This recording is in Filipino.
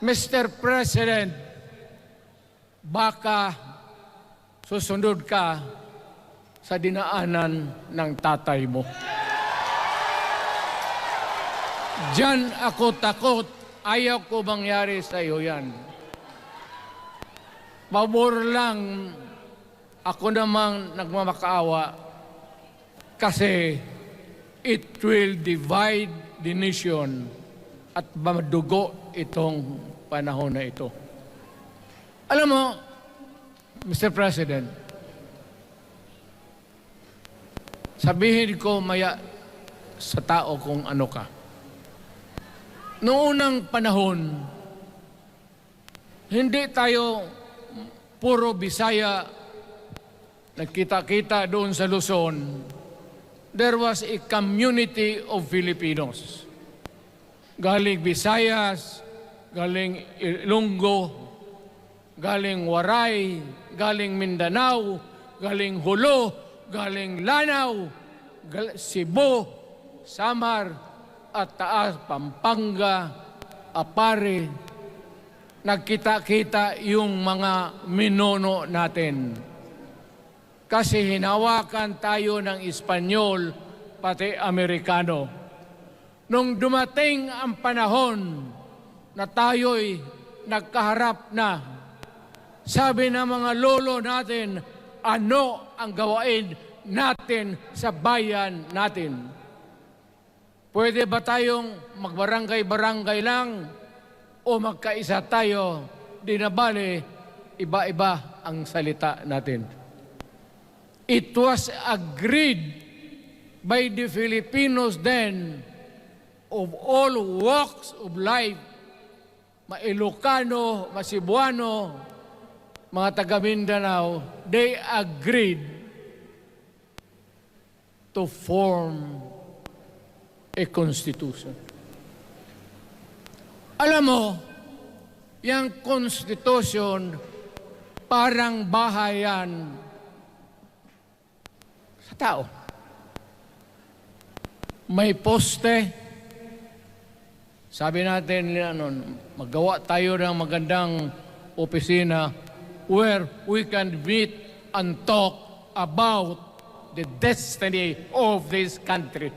Mr. President, baka susunod ka sa dinaanan ng tatay mo. Diyan ako takot. Ayaw ko mangyari sa iyo yan. Pabor lang, ako namang nagmamakaawa kasi it will divide the nation at madugo itong panahon na ito. Alam mo, Mr. President, sabihin ko maya sa tao kung ano ka. Noong unang panahon, hindi tayo puro Bisaya nagkita-kita doon sa Luzon. There was a community of Filipinos. Galing Visayas, galing Ilonggo, galing Waray, galing Mindanao, galing Hulo, galing Lanao, Cebu, Samar, at Taas, Pampanga, Apare. Nagkita-kita yung mga minono natin. Kasi hinawakan tayo ng Espanyol, pati Amerikano. Nung dumating ang panahon na tayo'y nagkaharap na, sabi ng mga lolo natin, ano ang gawain natin sa bayan natin? Pwede ba tayong magbarangay-barangay lang o magkaisa tayo? Di na bale, iba-iba ang salita natin. It was agreed by the Filipinos then of all walks of life, ma-Ilocano, ma-Cebuano, mga taga Mindanao, they agreed to form a constitution. Alam mo, yung constitution parang bahayan sa tao. May poste. Sabi natin, magawa tayo ng magandang opisina where we can meet and talk about the destiny of this country.